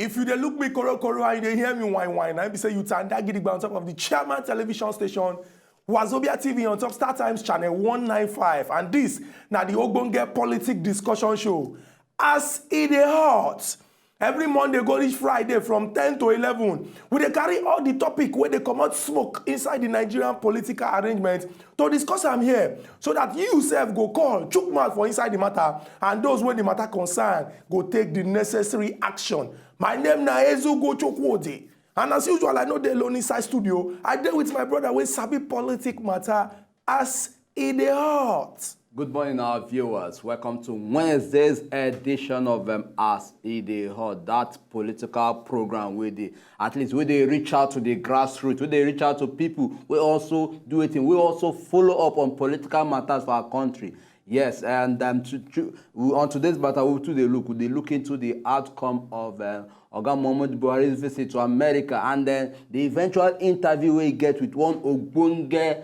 If you dey look me koro and you dey hear me whine, I be say you tanda gidigba on top of the Chairman television station, Wazobia TV on top Star Times channel 195, and this na the ogbonge politic discussion show. As e dey hot, every Monday go reach Friday from 10 to 11, we dey carry all the topic where they comot smoke inside the Nigerian political arrangement to discuss am here, so that you sef go call, chook mouth for inside the matter, and those wey the matter concern go take the necessary action. My name na Ezugo Chukwudi, and as usual, I no dey alone inside studio. I dey with my brother wey sabi politic matter as e dey hot. Good morning, our viewers. Welcome to Wednesday's edition of As E Dey Hot, that political program where they, at least where they reach out to the grassroots, where they reach out to people, we also do it, we also follow up on political matters for our country. Yes, and on today's matter, they look into the outcome of Oga Muhammadu Buhari's visit to America, and then the eventual interview we get with one ogbonge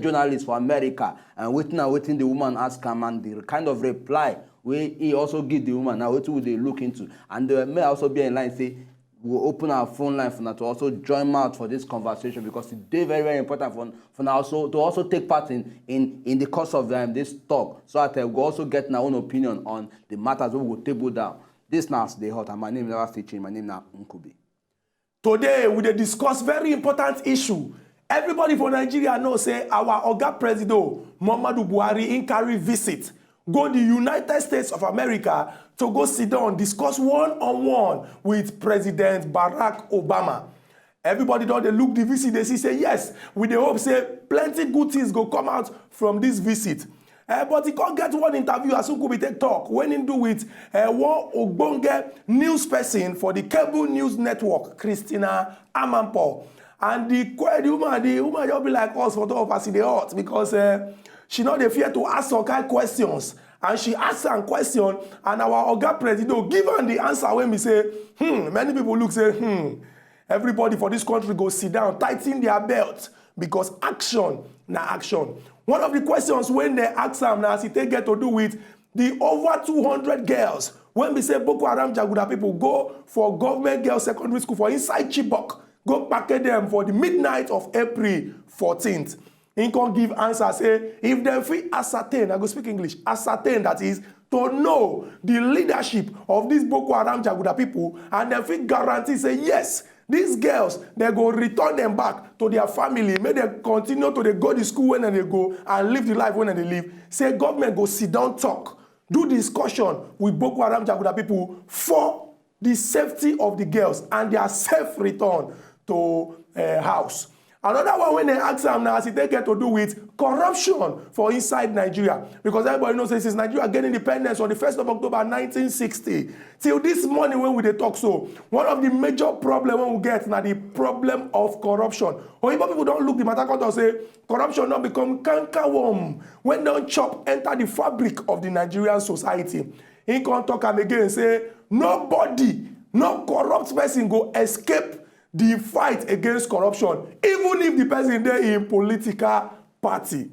journalist for America, and waiting the woman ask him, and the kind of reply where he also give the woman. Now, what will they look into? And may also be in line say, we'll open our phone line for now to also join out for this conversation, because it's very, very important for now also to also take part in the course of this talk, so that we'll also get our own opinion on the matters we will table down. This now is the hot, and my name is never teaching. My name is Nkubi. Today we dey discuss very important issue. Everybody for Nigeria knows say our Oga President Muhammadu Buhari in carry visit go the United States of America to go sit down discuss one-on-one with President Barack Obama. Everybody don dey look the visit, they see say yes, we dey hope say plenty good things go come out from this visit. But he can't get one interview as Nkubi take talk when he do with one ogbonge news person for the cable news network, Christina Amanpour. And the woman just be like us for top of us in the hot, because she not dey fear to ask some kind questions. And she ask some question, and our Oga President give her the answer when we say, many people look say, everybody for this country go sit down, tighten their belt, because action na action. One of the questions when they ask them now, as it get to do with the over 200 girls, when we say Boko Haram Jaguda people go for government girls secondary school for inside Chibok, go packet them for the midnight of April 14th. He can give answer, say, if they feel ascertain, I go speak English, ascertain, that is, to know the leadership of these Boko Haram Jaguda people, and they feel guarantee, say, yes, these girls, they go return them back to their family. May they continue to go to school when they go and live the life when they live. Say government go sit down talk, do discussion with Boko Haram Jaguda people for the safety of the girls and their safe return to house. Another one when they ask them now, as it get to do with corruption for inside Nigeria. Because everybody knows since Nigeria gained independence on the 1st of October 1960, till this morning when we dey talk, so one of the major problems when we get now the problem of corruption. Oyibo people don't look the matter and say corruption now become cankerworm when don't chop enter the fabric of the Nigerian society. He can't talk am again, say nobody, no corrupt person go escape the fight against corruption, even if the person there in political party.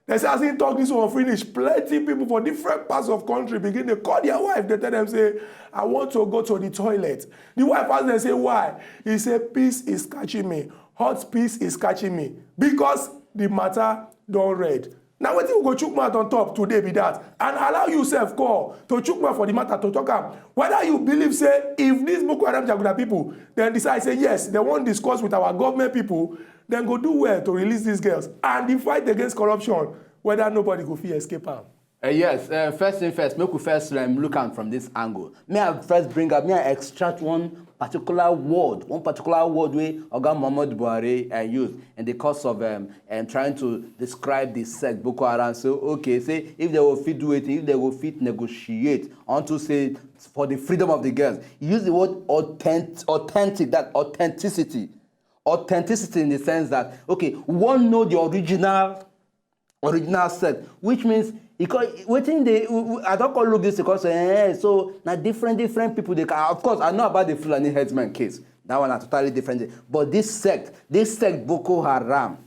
They say as he talk this one finish, plenty people for different parts of country begin to call their wife. They tell them, say, I want to go to the toilet. The wife ask them, say, why? He say, peace is catching me. Hot peace is catching me. Because the matter don't read. Now, what you go chook mouth on top today be that, and allow yourself call to chook mouth for the matter to talk am. Whether you believe, say, if these Boko Haram Jaguda people then decide, say, yes, they won't discuss with our government people, then go do well to release these girls. And the fight against corruption, whether nobody go fit escape am. Yes, first thing first, make we first look at from this angle. May I first bring up, may I extract one particular word where Oga Muhammadu Buhari used in the course of trying to describe the sect Boko Haram. So, okay, say if they will fit do it, if they will fit negotiate, onto say for the freedom of the girls. Use the word authentic, that authenticity. Authenticity in the sense that, okay, one know the original sect, which means because waiting I don't call look this because so now different people they can, of course I know about the Fulani headsman case, that one are totally different, but this sect Boko Haram,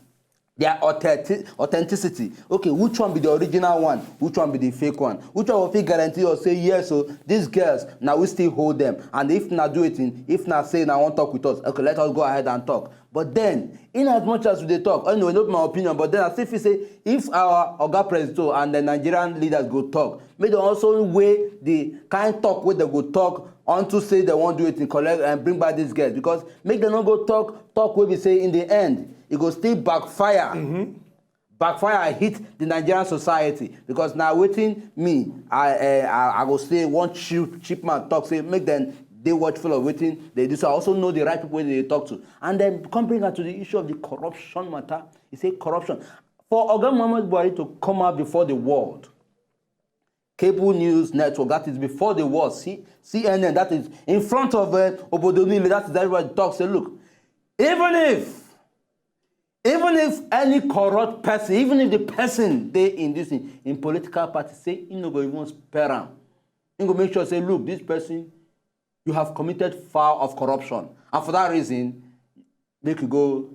their authenticity. Okay, which one be the original one? Which one be the fake one? Which one will fit guarantee or say, yes, so these girls, now we still hold them. And if not do it, if not say, now won't talk with us, okay, let us go ahead and talk. But then, in as much as they talk, I know not my opinion, but then I still say, if our Oga President and the Nigerian leaders go talk, may they also weigh the kind talk where they go talk unto say they won't do it in collect and bring back these girls. Because make them not go talk where we say in the end, it go still backfire. Backfire and hit the Nigerian society. Because now waiting me, I go say one cheap man talk, say make them they watchful of waiting they do. So I also know the right people they talk to. And then come bring her to the issue of the corruption matter. You say corruption. For Oga Muhammadu Buhari to come out before the world, cable news network, that is before the world, CNN, that is in front of Obodonile, that is everybody talks, say, look, even if any corrupt person, even if the person they in this in political party say, you know, go even spare him. You go make sure say, look, this person, you have committed foul of corruption. And for that reason, they could go,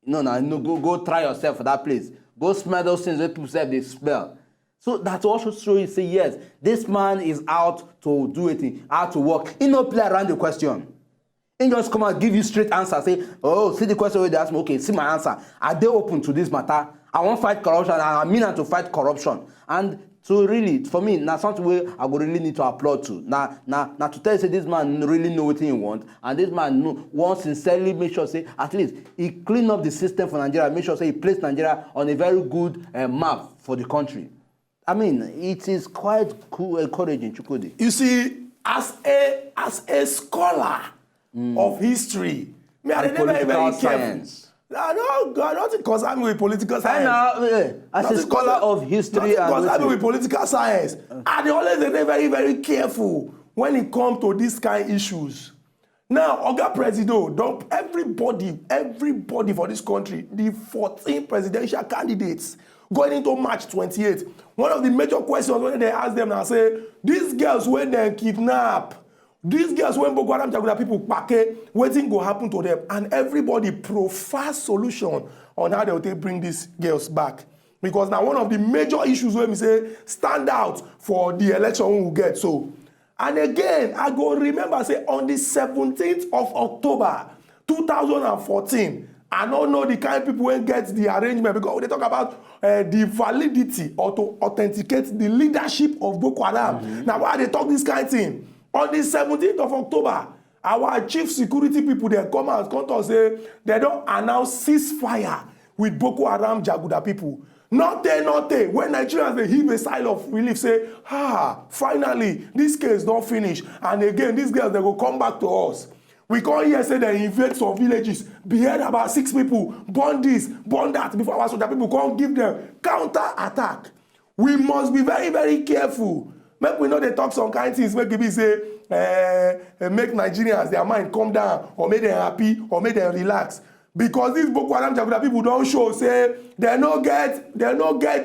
go try yourself for that place. Go smell those things that people say they smell. So that also show you say, yes, this man is out to do it, out to work. He no play around the question. He just come and give you straight answer. Say, oh, see the question where they ask me, okay, see my answer. Are they open to this matter? I want to fight corruption, and I mean to fight corruption. And so really, for me, now something where I would really need to applaud to. Now to tell you, say this man really know what he wants, and this man wants sincerely make sure, say, at least he clean up the system for Nigeria, make sure, say, he placed Nigeria on a very good map for the country. I mean, it is quite cool, encouraging, Chukwudi. You see, as a scholar of history, me, I never very careful. No, God, nothing concern me with political science. As a scholar of history, nothing concern me with political science. I always very, very, very careful when it comes to these kind of issues. Now, Oga President, everybody for this country, the 14 presidential candidates going into March 28, one of the major questions when they ask them and say, these girls when they kidnap, these girls when Boko Haram Jaguda people pack, waiting go happen to them, and everybody profess solution on how they will bring these girls back. Because now one of the major issues when we say stand out for the election we will get. So, and again, I go remember say on the 17th of October 2014, I don't know the kind of people who get the arrangement because they talk about the validity or to authenticate the leadership of Boko Haram. Now, why they talk this kind of thing? On the 17th of October, our chief security people, they come out and say they don't announce ceasefire with Boko Haram Jaguda people. Not there. When Nigerians they heave a sigh of relief, say, finally, this case don't finish. And again, these girls, they will come back to us. We can't hear say they invade some villages, behead about 6 people, burn this, burn that, before our soldier people can't give them counter-attack. We must be very, very careful. Make we know they talk some kind of things, make people say, make Nigerians, their mind calm down, or make them happy, or make them relax. Because these Boko Haram Jaguda people don't show, say, they no get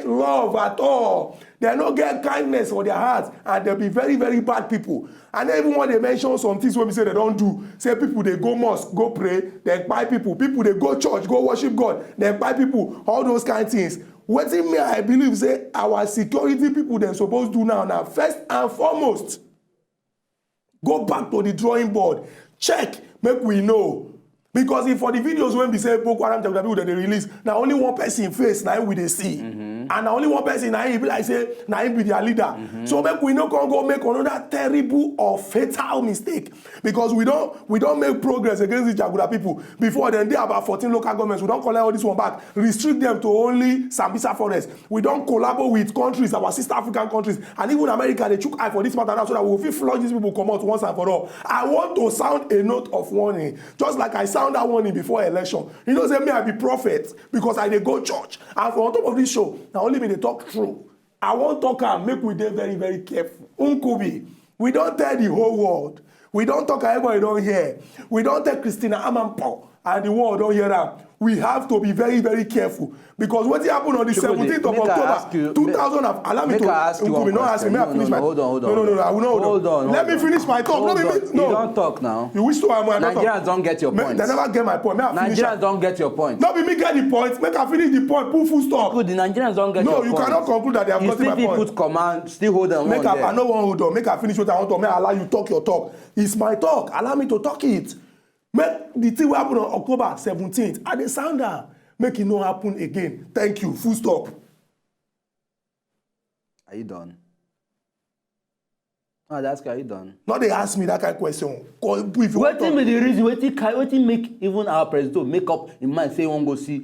love at all. They no get kindness for their hearts, and they'll be very, very bad people. And even when they mention some things when we say they don't do, say people they go mosque, go pray, they buy people they go church, go worship God, they buy people, all those kind of things. What in me, I believe, say our security people they're supposed to do now, first and foremost, go back to the drawing board, check, make we know. Because if for the videos when we say Boko Haram Jaguda people that they release, now only one person face, now we they see. And now only one person, now he be like say, now he be their leader. So make we no can go make another terrible or fatal mistake. Because we don't make progress against the Jaguda people. Before then, there are about 14 local governments. We don't collect all this one back. Restrict them to only Sambisa Forest. We don't collaborate with countries, our sister African countries. And even America, they took eye for this matter now so that we will flush these people come out once and for all. I want to sound a note of warning. Just like I sound that warning before election. You know, say me I be prophet because I dey go church. And for on top of this show, now only me they talk true. I want talk and make we dey very, very careful. Unkubi, we don't tell the whole world. We don't talk everybody don't hear. We don't tell Christina Amanpo and the world don't hear that. we have to be very, very careful because what happened on the 17th of October 2000, allow me to ask you one not ask me, may I finish my hold on. No, I will not hold on. Let me finish my talk. No, You don't talk now. You wish to Nigerians don't get your point. They never get my point. May I finish? Nigerians don't get your point. Not be me get the point. Make I finish the point. Put full stop. Good, the Nigerians don't get your point. No, you cannot conclude that they have gotten my point. You still put command, still hold on. Make I no one hold on. Make I finish what I want to. May I allow you talk your talk. It's my talk. Allow me to talk it. Make the thing will happen on October 17th at the sounder. Make it not happen again. Thank you. Full stop. Are you done? No, that's are you done? Now they ask me that kind of question. What be the reason? What make even our president make up in mind say one go see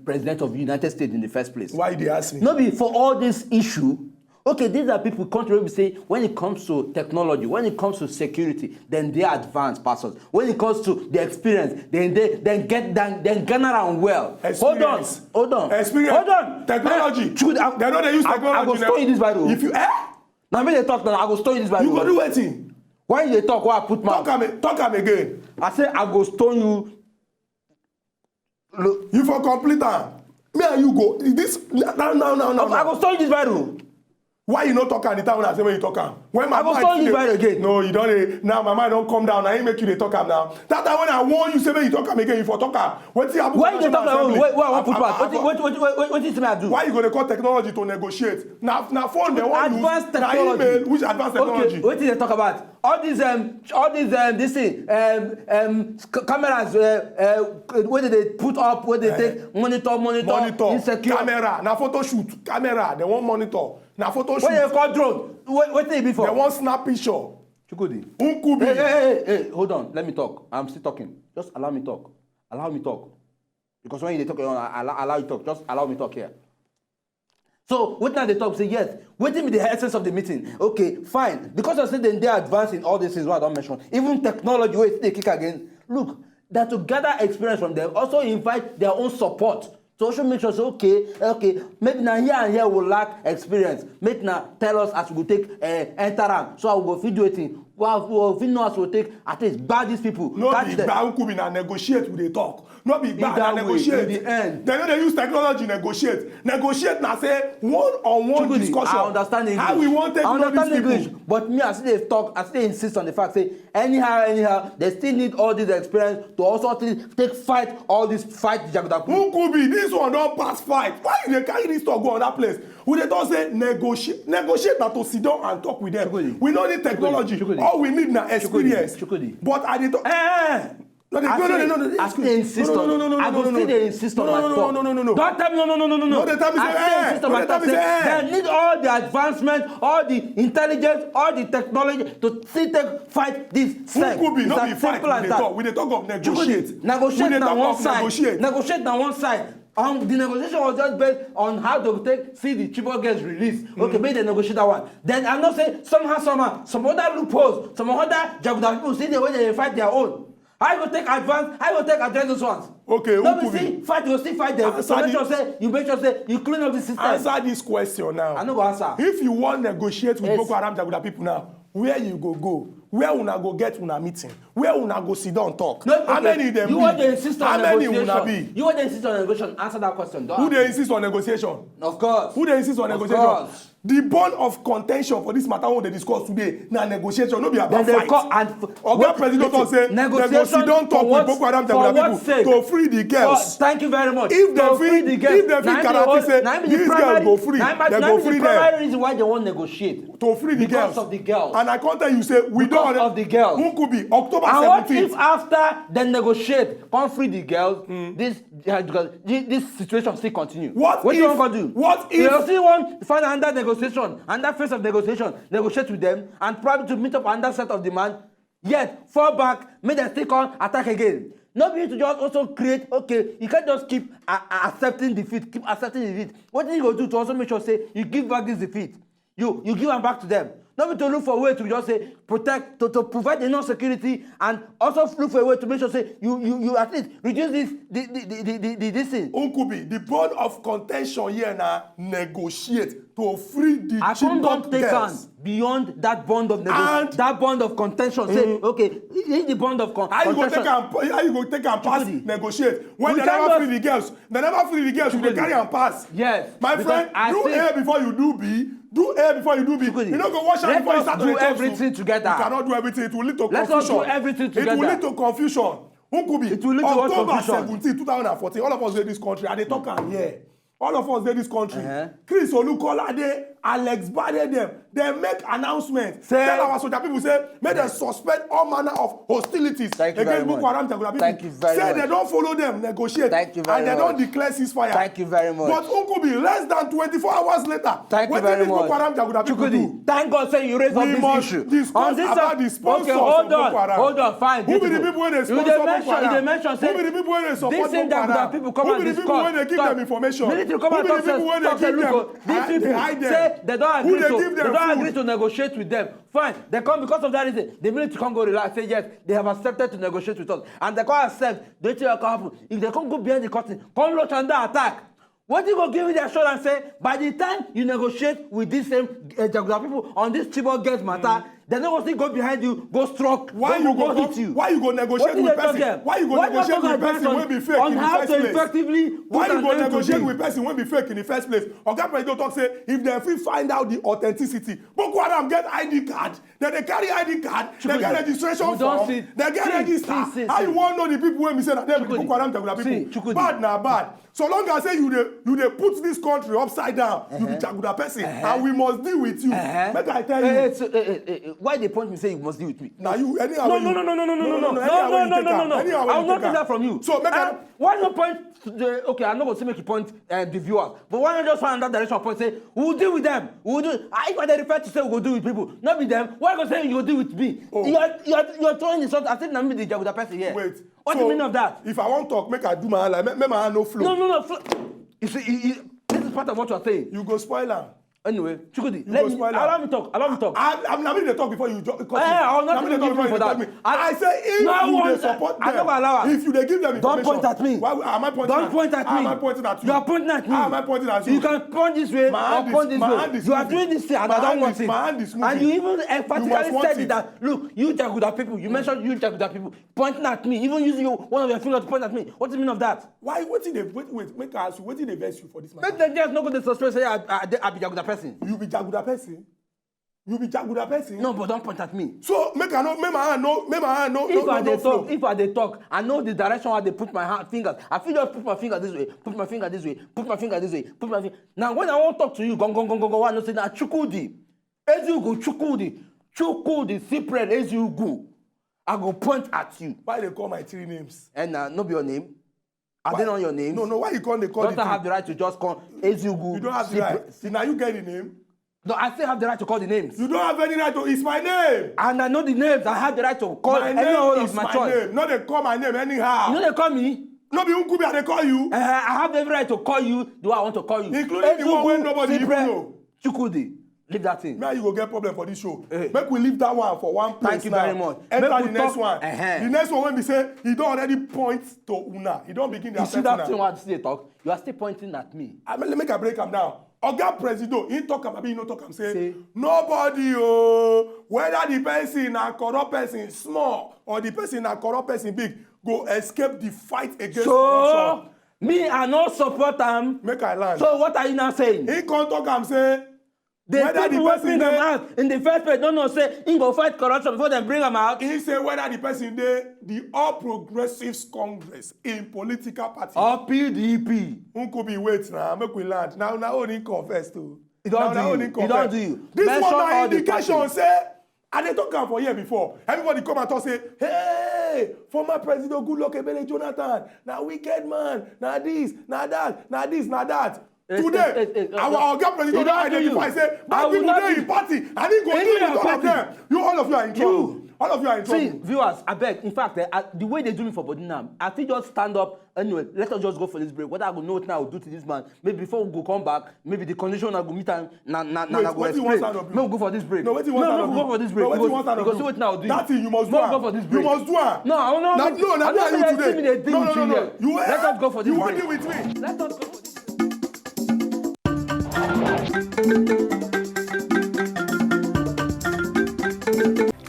president of the United States in the first place? Why they ask me? No be for all this issue. Okay, these are people country we say when it comes to technology, when it comes to security, then they are advanced persons. When it comes to the experience, then garner and well. Experience. Hold on. Experience. Hold on. Technology. They know they use technology. I go store in this Bible. If you now me they talk now, I go store in this Bible. You go do wetin? Why you dey talk? Why I put mouth? Talk am again. I say I go stone you. Look. You for complete am. Me and you go. This now. I go stone this Bible. Why you not talk at the time when I say when you talk am? When my I go stone this Bible again. No, you don't. Now my mind don't come down. I ain't make you dey talk am now. That time when I warn you say when you talk am again, you for talk am. Wetin happen? Why you dey talk am? Wait, I want put mouth. What is me I do? Why you go to call technology to negotiate? Now phone they want use. Advanced technology. Now email, which advanced technology? Okay, what did they talk about? All these this thing cameras where they put up, where they take monitor insecure camera. Now photo shoot camera. They want monitor. Now photo shoot. What they call drone? What they before? They want snap picture. Chukudi. Unkubi. Hey, hold on. Let me talk. I'm still talking. Just allow me talk. Allow me talk. Because when you talk, I allow you talk. Just allow me talk here. So, what now they talk? Say, yes, waiting with the essence of the meeting. Okay, fine. Because I said then they are advancing all this is what I don't mention. Even technology, wait, they kick again. Look, that to gather experience from them, also invite their own support. So also make sure, say, okay, maybe now here and here will lack experience. Make now tell us as we go take enter am. So I will go feed you a thing. Well, we know as we take at least bad these people. No be bad could be na negotiate with they talk. No be bad na negotiate. In the end. They know they use technology negotiate. Negotiate na say one-on-one discussion. I understand English. How we want take to know these people. English. But me as they talk, as they insist on the fact say anyhow, they still need all this experience to also take fight all this fight Jaguda. Who could be this one don't pass fight? Why you dey carry this talk go other place? We dey talk say negotiate na to sit down and talk with them. Chukudi. We no need technology. All we need na experience. Chukudi. But I dey talk. No. I still insist on. I go still dey insist on my talk. No. Don't tell me no. No, they tell me say, I still insist on my talk. They need all the advancement, all the intelligence, all the technology to still fight this. Who could be not be fight? We dey talk of negotiate. Negotiate na one side. Negotiate na one side. The negotiation was just based on how to see the Chibok girls released. Okay, make the negotiate that one. Then I'm not saying somehow, some other loopholes, some other Jaguda people see the way they fight their own. I will take address those ones. Okay, no, we see fight, you still fight them. So make sure say you clean up the system. Answer this question now. I no go answer. If you want negotiate with Boko Haram Jaguda people now, where you go? Where una go get una meeting? Where una go sit down talk? No, okay. How many them you want to insist on negotiation? How many una be? You want to insist on negotiation? Answer that question. Who they insist on negotiation? Of course. Who they insist on negotiation? Course. The bone of contention for this matter we dey discuss today na negotiation, no be about fight. Oga President don say dem go sit down talk with Boko Haram Jaguda people to free the girls. Thank you very much. If dem fit guarantee say these girls go free, dem go free them. The primary reason why they wan negotiate to free the girls. Because of the girls. And I can't tell you say we don't because of the girls. Who could be October 17th? And what if after they negotiate, come free the girls, this situation still continue? What do you want to do? What if you still want to find another negotiation, another phase of negotiation, negotiate with them, and probably to meet up another set of demand, yet fall back, make them still come attack again? Not be to just also create, okay, you can't just keep accepting defeat, keep accepting defeat. What do you go do to also make sure say you give back this defeat? You give them back to them. Not be to look for a way to just say protect, to provide enough security, and also look for a way to make sure say you at least reduce this thing. Nkubi, the bond of contention here now negotiate to free the Akon don't take girls. beyond that bond of that bond of contention. Say okay, this is the bond of How you contention. how you go take and pass Chukudi. negotiate when We they never cannot- free the girls? They never free the girls. You go Chukudi. carry and pass. Yes, my because friend, I do think- A before you do B. Do A before you do B. Chukudi. You don't go wash out Let before you us start do to talk everything to. together. You cannot do everything. It will lead to Let us confusion. do everything It will together. lead to confusion. Nkubi, It will lead to what October confusion? 17, 2014, all of us in this country, and they talk am here. All of us in this country. Chris Olukolade, Alex Bade, they make announcements. Say, tell our soldier people say, make them suspend all manner of hostilities Thank you very against Boko much. Haram Jaguda people. Thank you very say much. they don't follow them, negotiate, Thank you very and they much. don't declare ceasefire. Thank you very much. But Nkubi, less than 24 hours later, Thank you what very did much. Boko Haram Jaguda people do? Chukudi, thank God say you raise up We this must issue. discuss about the sponsors okay, hold of Boko on, Haram. hold on, fine. Who be the beautiful. people when they You sponsor dey Boko mention, Haram? you dey mention say Who be the people when they support this thing Boko that Haram? people come Who and be the people discuss? when they give Talk. them information? Military come Who and be the talk, people when they say, give them? look, these They people hide them. say they don't Who agree they to, give they them don't food? agree to negotiate with them. Fine, they come because of that reason. The military can't go relax. Say yes, they have accepted to negotiate with us, and they can't accept. Don't you know what can happen? If they can't go behind the curtain, come launch under attack. What you go give me the assurance say by the time you negotiate with these same Jaguda people on this Chibok girls matter, they're not going to go behind you, go struck, Why go, you go hit you. Why you go negotiate with person? Why you go negotiate with person when be fake on in the how first to place? effectively Why put you an go end to negotiate this? with person when be fake in the first place? Oga President talk say if they fit find out the authenticity, Boko Haram get ID card, then they carry ID card, they get registration we don't form, see- they get see, register. see, How see. you wan know the people when be say that them be Chukudi. Boko Haram Jaguda See, people? Chukudi. Bad na bad. So long as say you dey put this country upside down, you be Jaguda person, and we must deal with you. Make I tell you. Why they point me say you must deal with me? Now you anyhow No, when no, you- no, no, no, no, no, no, no, anyhow when you take am, no. anyhow when I will you not take take am. that from you. So make I why not point to the, okay, I'm not going to say make you point the viewers, but why not just find that direction point say we will deal with them. We will do. If I refer to say we will deal with people, not with them. Why go say you will deal with me? Oh. You're throwing insult. I think I'm the Jaguda person here. wait. What's so, the meaning of that? If I wan talk, make I do my hand like make my hand no flow. No. You see, this is part of what you're saying. You go spoil am. Anyway, Chukudi, go spoil am. allow me talk. I'm not going to talk before you cut me. I will not Na me even dey give talk you for before that. you cut me. I say if No you one- dey support I them, don't allow am. if you dey give them Don't information, point at me. Why am I pointing Don't at point at How me. am I pointing at you? You are pointing at me. How am I pointing at you? You can point this way My or hand point is- this my way. hand is You are moving. doing this thing and My I don't hand want is- it. my hand is And moving. you even must emphatically want said it. it that, look, you Jaguda people, you mentioned you Jaguda people, pointing at me, even using one of your fingers to point at me. What's the meaning of that? Why wetin dey wait make I ask you wetin dey vex you for this matter? Make them just not go to suspect say I be Jaguda person. You be Jaguda person? You be Jaguda person? No, but don't point at me. So make my hand no If I dey talk, I know the direction where they put my fingers. I feel just put my finger this way, put my finger this way, put my finger this way, put my finger. Now when I want to talk to you, go, I know say na Chukudi, Eziugu Chukudi, Cyprian Eziugu. I go point at you. Why they call my three names? And no be your name. Are they not your names? No, why you call they call Don't the I have three? the right to just call Eziugu? You don't have the right. See, now you get the name. No, I still have the right to call the names. You don't have any right to. It's my name. And I know the names. I have the right to call My any name one is of my my choice. name. No, they call my name anyhow. You know they call me. No be Nkubi, they call you. I have every right to call you the way I want to call you. Including the one when nobody even know. Chukudi, leave that thing. Now you go get problem for this show. Eh. Make we leave that one for one place. Thank you now. very much. Enter Make the we next talk- one. The next one when we say he don't already point to Una. He don't begin the You see that thing where I still talk? You are still pointing at me. Make I break him down. Oga President, he talk am, he no talk am. Say nobody whether the person na corrupt person small or the person na corrupt person big go escape the fight against corruption. Me, I no support am. Make I land. So what are you now saying? He come talk am say The whether people the wey person bring am dey out in the first place don't know say him go fight corruption before dem bring am out. he say whether the person dey the All Progressives Congress in political party. Or PDP. Nkubi wait na make we land. Now only confess too. He don do you. This Mention one na all the indication parties. say and they talk am for here before. Everybody come and talk say hey former President Goodluck Ebele Jonathan na wicked man na this na that na this na that. Today our oga president don identify say bad people dey in party and he go deal with all of them. You all of you are in trouble. All of you are in trouble. See, viewers, I beg. In fact, the way they do me for body now, I think just stand up. Anyway, let us just go for this break. What I will know now, I will do to this man. Maybe before we go come back, maybe the condition I go meet and na go explain. Maybe we go for this break. No, wait till one stand up. No, go for this break. No, wait till one stand up. Because see what now do. That thing you must do. Go for this break. You must do it. No, I will not. No, not you today. No. Let us go for this break. You want deal with me? Let us go for this break.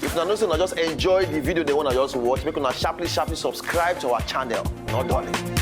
If una know say una just enjoy the video they wanna just watch, make una sharply subscribe to our channel. Not darling.